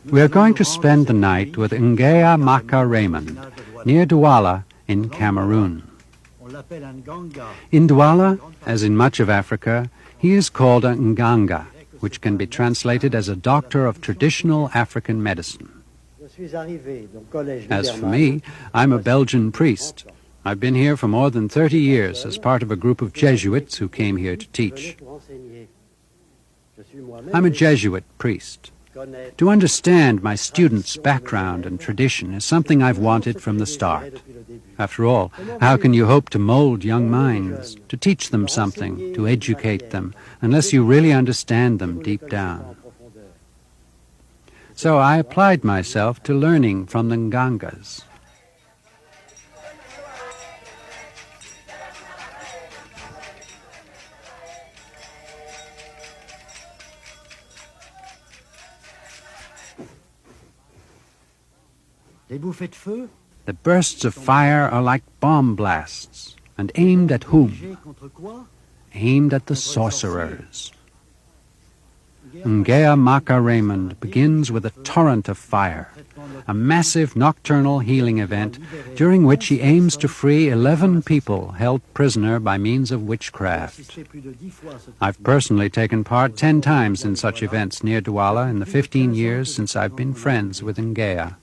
We are going to spend the night with Ngea Maka Raymond, near Douala in Cameroon. In Douala, as in much of Africa, he is called a Nganga, which can be translated as a doctor of traditional African medicine. As for me, I'm a Belgian priest. I've been here for more than 30 years as part of a group of Jesuits who came here to teach. I'm a Jesuit priest. To understand my students' background and tradition is something I've wanted from the start. After all, how can you hope to mold young minds, to teach them something, to educate them, unless you really understand them deep down? So I applied myself to learning from the Ngangas. The bursts of fire are like bomb blasts, and aimed at whom? Aimed at the sorcerers. Ngea Maka Raymond begins with a torrent of fire, a massive nocturnal healing event during which he aims to free 11 people held prisoner by means of witchcraft. I've personally taken part 10 times in such events near Douala in the 15 years since I've been friends with Ngea.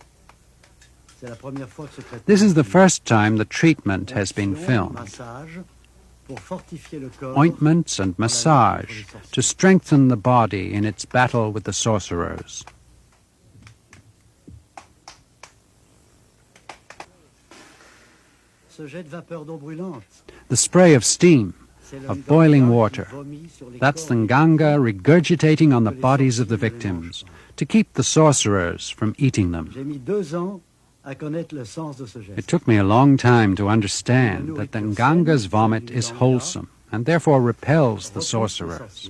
This is the first time the treatment has been filmed. Ointments and massage to strengthen the body in its battle with the sorcerers. The spray of steam, of boiling water, that's the Nganga regurgitating on the bodies of the victims to keep the sorcerers from eating them. It took me a long time to understand that the Nganga's vomit is wholesome and therefore repels the sorcerers.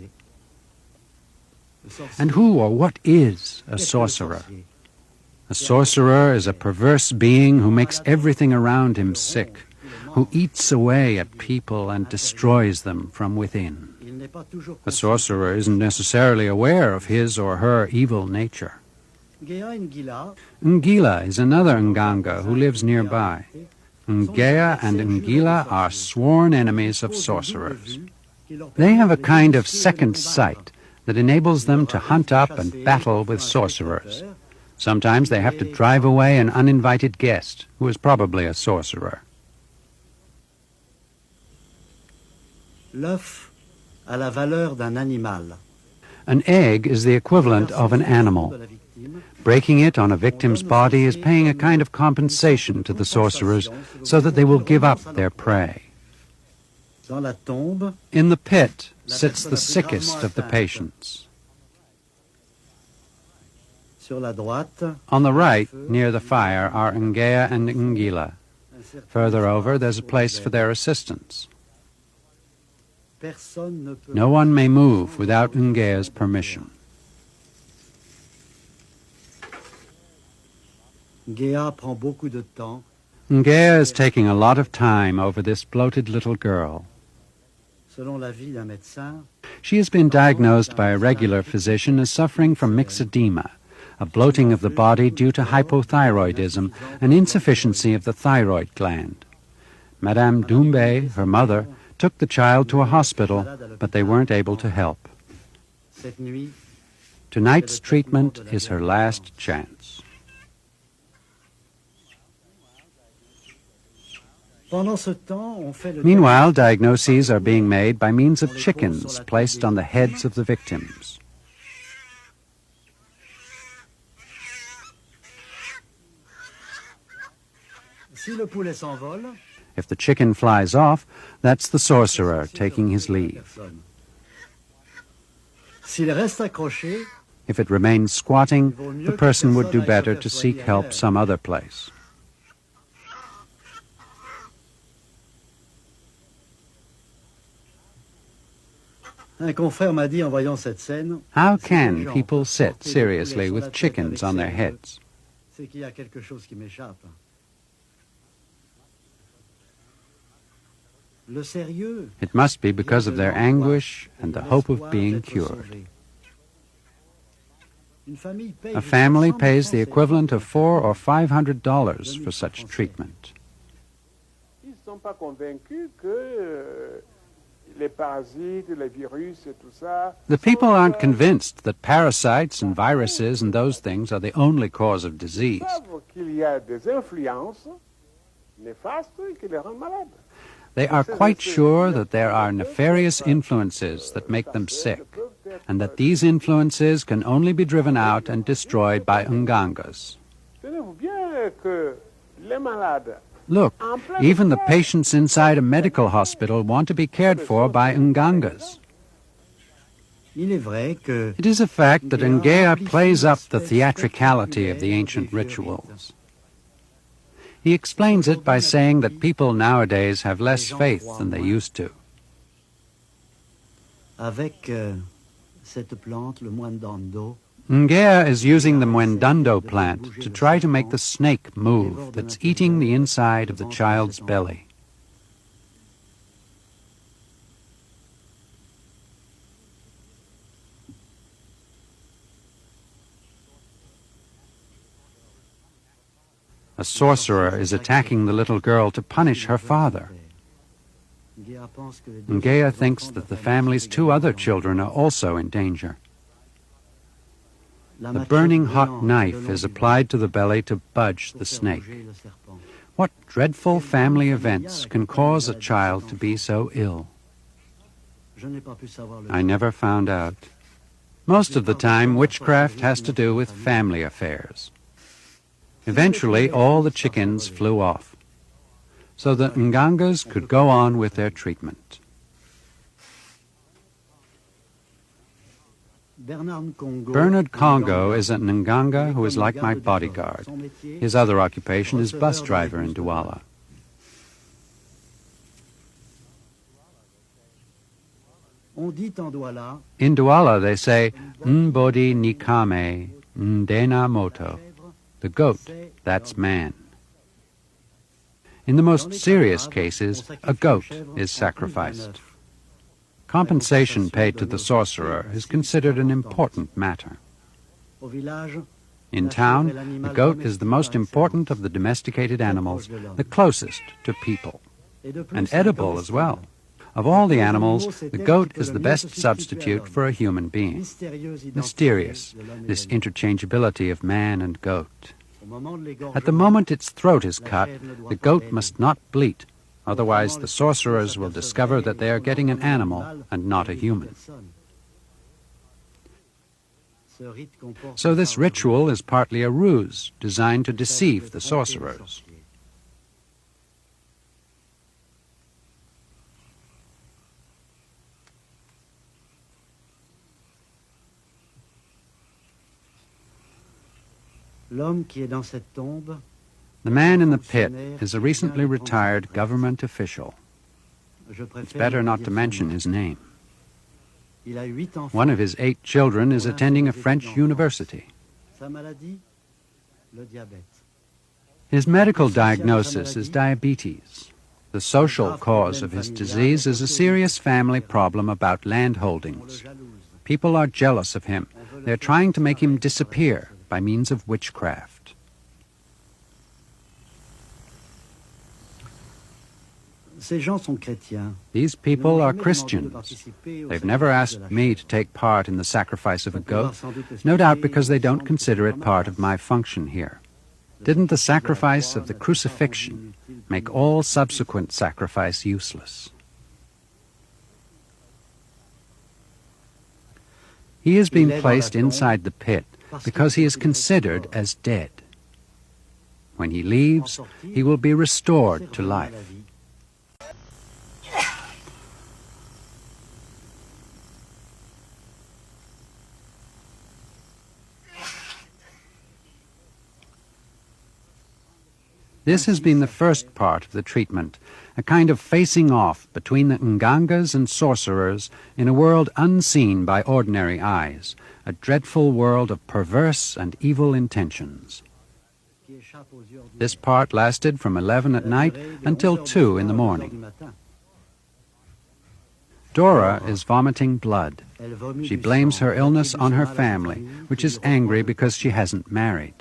And who or what is a sorcerer? A sorcerer is a perverse being who makes everything around him sick, who eats away at people and destroys them from within. A sorcerer isn't necessarily aware of his or her evil nature. Ngila is another Nganga who lives nearby. Ngea and Ngila are sworn enemies of sorcerers. They have a kind of second sight that enables them to hunt up and battle with sorcerers. Sometimes they have to drive away an uninvited guest, who is probably a sorcerer. L'œuf a la valeur d'un animal. An egg is the equivalent of an animal. Breaking it on a victim's body is paying a kind of compensation to the sorcerers so that they will give up their prey. In the pit sits the sickest of the patients. On the right, near the fire, are Ngea and Ngila. Further over, there's a place for their assistants. No one may move without Ngea's permission. Ngea is taking a lot of time over this bloated little girl. She has been diagnosed by a regular physician as suffering from myxedema, a bloating of the body due to hypothyroidism, an insufficiency of the thyroid gland. Madame Doumbé, her mother, took the child to a hospital, but they weren't able to help. Tonight's treatment is her last chance. Meanwhile, diagnoses are being made by means of chickens placed on the heads of the victims. If the chicken flies off, that's the sorcerer taking his leave. If it remains squatting, the person would do better to seek help some other place. How can people sit seriously with chickens on their heads? It must be because of their anguish and the hope of being cured. A family pays the equivalent of $400 or $500 for such treatment. The people aren't convinced that parasites and viruses and those things are the only cause of disease. They are quite sure that there are nefarious influences that make them sick, and that these influences can only be driven out and destroyed by ngangas. Look, even the patients inside a medical hospital want to be cared for by ngangas. It is a fact that Ngea plays up the theatricality of the ancient rituals. He explains it by saying that people nowadays have less faith than they used to. Ngea is using the mwendando plant to try to make the snake move that's eating the inside of the child's belly. A sorcerer is attacking the little girl to punish her father. Ngea thinks that the family's two other children are also in danger. A burning hot knife is applied to the belly to budge the snake. What dreadful family events can cause a child to be so ill? I never found out. Most of the time, witchcraft has to do with family affairs. Eventually, all the chickens flew off, so that ngangas could go on with their treatment. Bernard Congo is an nganga who is like my bodyguard. His other occupation is bus driver in Douala. In Douala they say, Mbodi Nikame Ndena Moto. The goat, that's man. In the most serious cases, a goat is sacrificed. Compensation paid to the sorcerer is considered an important matter. In town, the goat is the most important of the domesticated animals, the closest to people, and edible as well. Of all the animals, the goat is the best substitute for a human being. Mysterious, this interchangeability of man and goat. At the moment its throat is cut, the goat must not bleat, otherwise the sorcerers will discover that they are getting an animal and not a human. So this ritual is partly a ruse designed to deceive the sorcerers. The man in the pit is a recently retired government official. It's better not to mention his name. One of his 8 children is attending a French university. His medical diagnosis is diabetes. The social cause of his disease is a serious family problem about land holdings. People are jealous of him. They're trying to make him disappear by means of witchcraft. These people are Christians. They've never asked me to take part in the sacrifice of a goat, no doubt because they don't consider it part of my function here. Didn't the sacrifice of the crucifixion make all subsequent sacrifice useless? He is being placed inside the pit because he is considered as dead. When he leaves, he will be restored to life. This has been the first part of the treatment, a kind of facing off between the ngangas and sorcerers in a world unseen by ordinary eyes, a dreadful world of perverse and evil intentions. This part lasted from 11 at night until 2 in the morning. Dora is vomiting blood. She blames her illness on her family, which is angry because she hasn't married.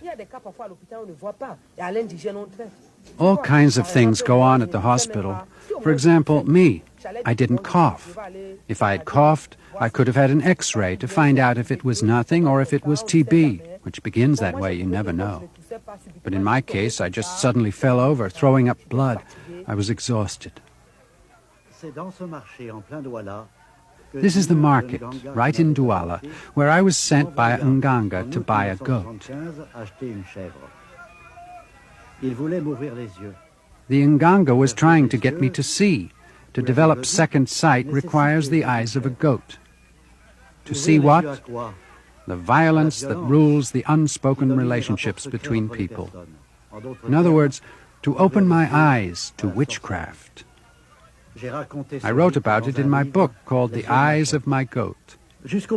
All kinds of things go on at the hospital. For example, me. I didn't cough. If I had coughed, I could have had an X-ray to find out if it was nothing or if it was TB, which begins that way, you never know. But in my case, I just suddenly fell over, throwing up blood. I was exhausted. This is the market, right in Douala, where I was sent by a Nganga to buy a goat. The Nganga was trying to get me to see. To develop second sight requires the eyes of a goat. To see what? The violence that rules the unspoken relationships between people. In other words, to open my eyes to witchcraft. I wrote about it in my book called The Eyes of My Goat. Into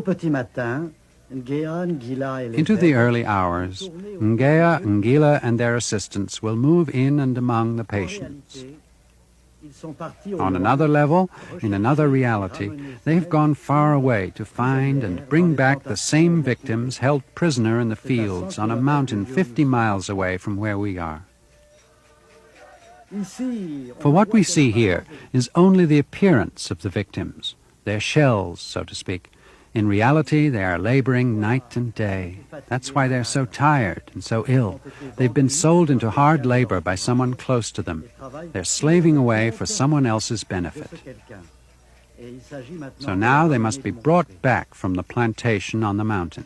the early hours, Ngea, Ngila, and their assistants will move in and among the patients. On another level, in another reality, they have gone far away to find and bring back the same victims held prisoner in the fields on a mountain 50 miles away from where we are. For what we see here is only the appearance of the victims, their shells, so to speak. In reality, they are laboring night and day. That's why they're so tired and so ill. They've been sold into hard labor by someone close to them. They're slaving away for someone else's benefit. So now they must be brought back from the plantation on the mountain.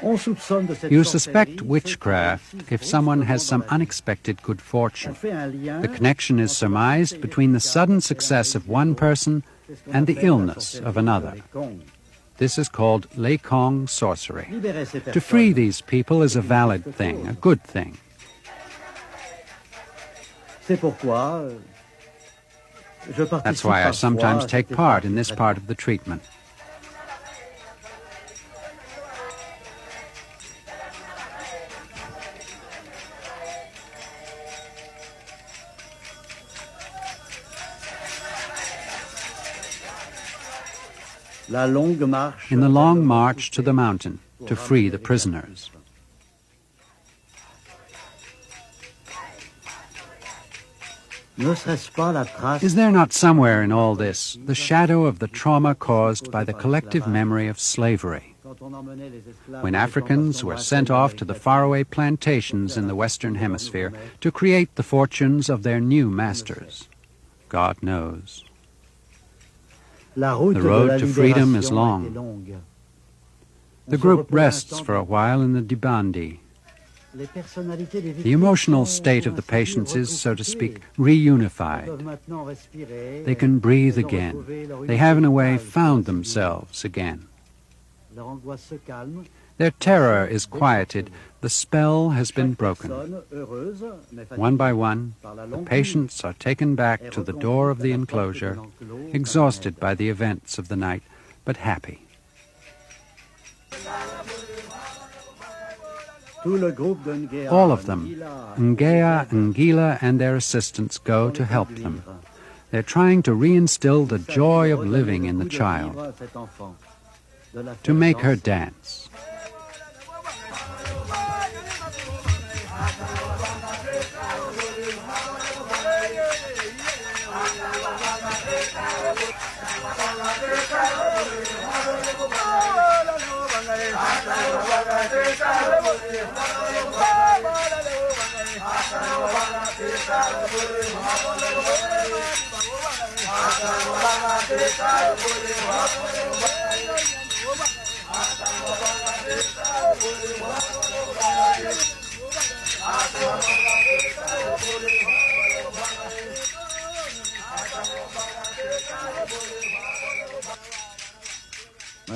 You suspect witchcraft if someone has some unexpected good fortune. The connection is surmised between the sudden success of one person and the illness of another. This is called Lekong sorcery. To free these people is a valid thing, a good thing. That's why I sometimes take part in this part of the treatment. In the long march to the mountain to free the prisoners. Is there not somewhere in all this the shadow of the trauma caused by the collective memory of slavery? When Africans were sent off to the faraway plantations in the Western Hemisphere to create the fortunes of their new masters. God knows. The road to freedom is long. The group rests for a while in the Dibandi. The emotional state of the patients is, so to speak, reunified. They can breathe again. They have, in a way, found themselves again. Their terror is quieted. The spell has been broken. One by one, the patients are taken back to the door of the enclosure, exhausted by the events of the night, but happy. All of them, Ngea, Ngila, and their assistants go to help them. They're trying to reinstill the joy of living in the child, to make her dance.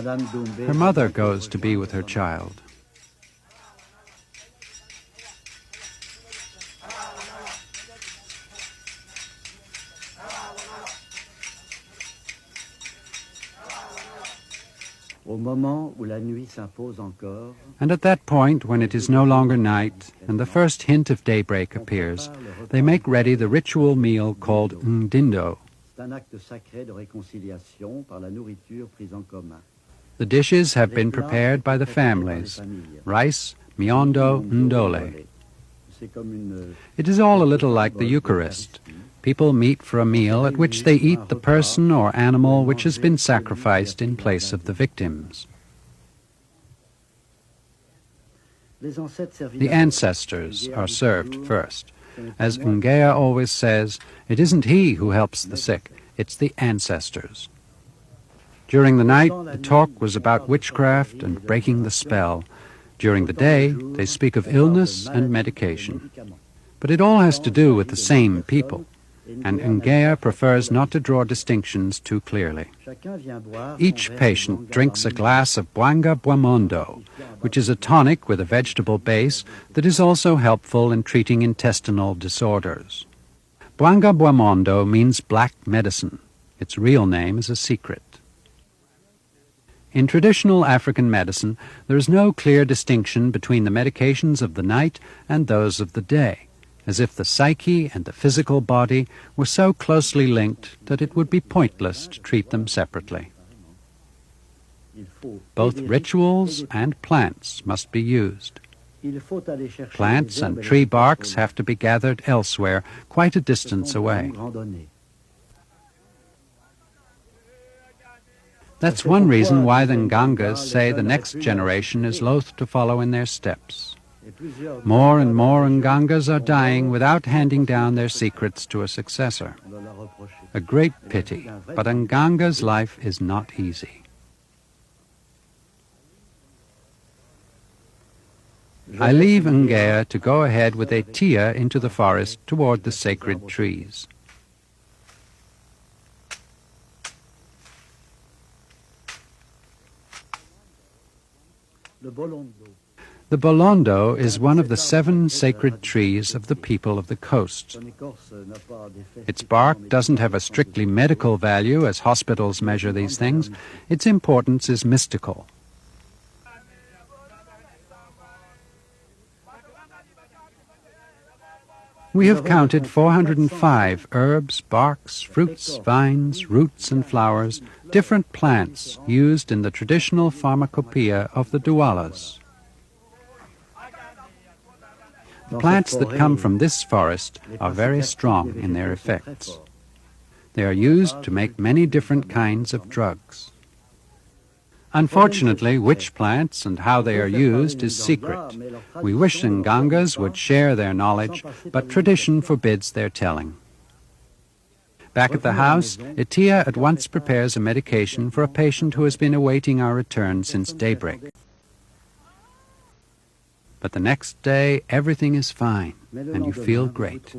Her mother goes to be with her child. Au moment où la nuit s'impose encore, And at that point, when it is no longer night and the first hint of daybreak appears, they make ready the ritual meal called ndindo. c'est un acte sacré de réconciliation par la nourriture prise en commun. The dishes have been prepared by the families: rice, miondo, ndole. C'est comme une It is all a little like the Eucharist. People meet for a meal at which they eat the person or animal which has been sacrificed in place of the victims. The ancestors are served first. As Ngea always says, it isn't he who helps the sick, it's the ancestors. During the night, the talk was about witchcraft and breaking the spell. During the day, they speak of illness and medication. But it all has to do with the same people, and Ngea prefers not to draw distinctions too clearly. Each patient drinks a glass of Bwanga Bwamondo, which is a tonic with a vegetable base that is also helpful in treating intestinal disorders. Bwanga Bwamondo means black medicine. Its real name is a secret. In traditional African medicine, there is no clear distinction between the medications of the night and those of the day, as if the psyche and the physical body were so closely linked that it would be pointless to treat them separately. Both rituals and plants must be used. Plants and tree barks have to be gathered elsewhere, quite a distance away. That's one reason why the Ngangas say the next generation is loath to follow in their steps. More and more Ngangas are dying without handing down their secrets to a successor. A great pity, but Nganga's life is not easy. I leave Ngea to go ahead with a tia into the forest toward the sacred trees. The bolondo is one of the 7 sacred trees of the people of the coast. Its bark doesn't have a strictly medical value as hospitals measure these things. Its importance is mystical. We have counted 405 herbs, barks, fruits, vines, roots, and flowers, different plants used in the traditional pharmacopoeia of the Dualas. The plants that come from this forest are very strong in their effects. They are used to make many different kinds of drugs. Unfortunately, which plants and how they are used is secret. We wish Ngangas would share their knowledge, but tradition forbids their telling. Back at the house, Itia at once prepares a medication for a patient who has been awaiting our return since daybreak. But the next day, everything is fine, and you feel great.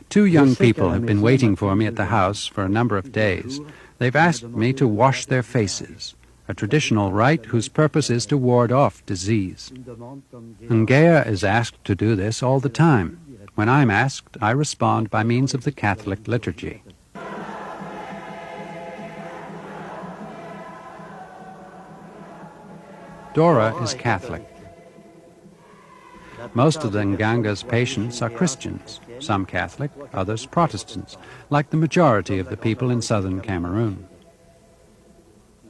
Two young people have been waiting for me at the house for a number of days. They've asked me to wash their faces, a traditional rite whose purpose is to ward off disease. Ngea is asked to do this all the time. When I'm asked, I respond by means of the Catholic liturgy. Dora is Catholic. Most of the Nganga's patients are Christians, some Catholic, others Protestants, like the majority of the people in southern Cameroon.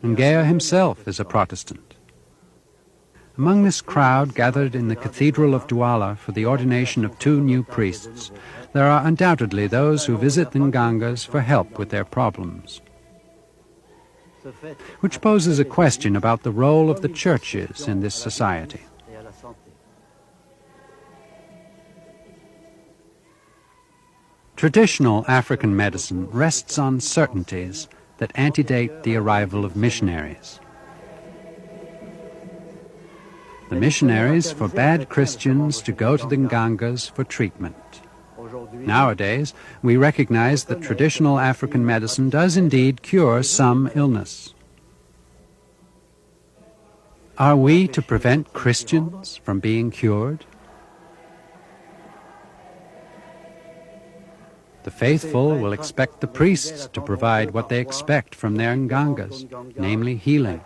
Ngea himself is a Protestant. Among this crowd gathered in the Cathedral of Douala for the ordination of 2 new priests, there are undoubtedly those who visit the Ngangas for help with their problems. Which poses a question about the role of the churches in this society. Traditional African medicine rests on certainties that antedate the arrival of missionaries. The missionaries forbade Christians to go to the Ngangas for treatment. Nowadays, we recognize that traditional African medicine does indeed cure some illness. Are we to prevent Christians from being cured? The faithful will expect the priests to provide what they expect from their ngangas, namely healing.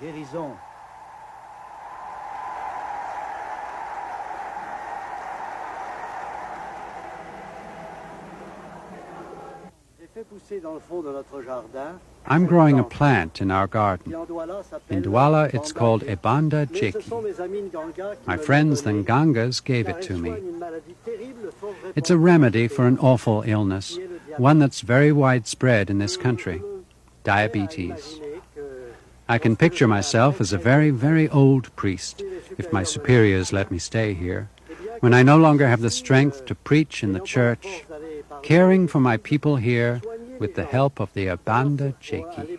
I'm growing a plant in our garden. In Douala, it's called Ebanda Jeki. My friends the Ngangas gave it to me. It's a remedy for an awful illness, one that's very widespread in this country, diabetes. I can picture myself as a very, very old priest, if my superiors let me stay here, when I no longer have the strength to preach in the church, caring for my people here with the help of the Ebanda Jeki.